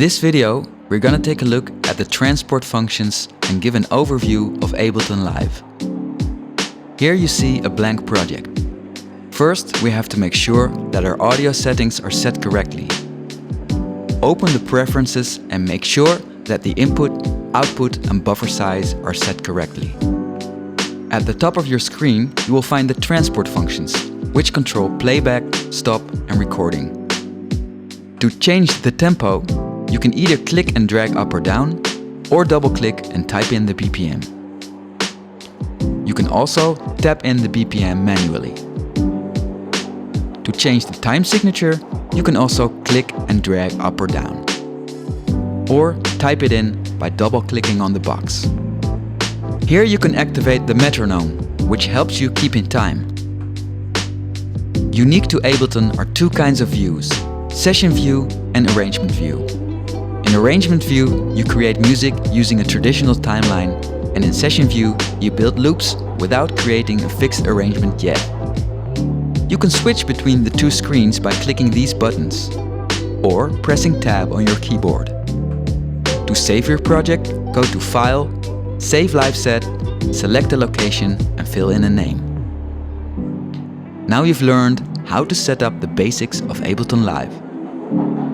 this video, we're gonna take a look at the transport functions and give an overview of Ableton Live. Here you see a blank project. First, we have to make sure that our audio settings are set correctly. Open the preferences and make sure that the input, output and buffer size are set correctly. At the top of your screen, you will find the transport functions, which control playback, stop and recording. To change the tempo, you can either click and drag up or down, or double-click and type in the BPM. You can also tap in the BPM manually. To change the time signature, you can also click and drag up or down. Or type it in by double-clicking on the box. Here you can activate the metronome, which helps you keep in time. Unique to Ableton are two kinds of views, session view and arrangement view. In arrangement view, you create music using a traditional timeline, and in session view, you build loops without creating a fixed arrangement yet. You can switch between the two screens by clicking these buttons, or pressing Tab on your keyboard. To save your project, go to File, Save Live Set, select a location and fill in a name. Now you've learned how to set up the basics of Ableton Live.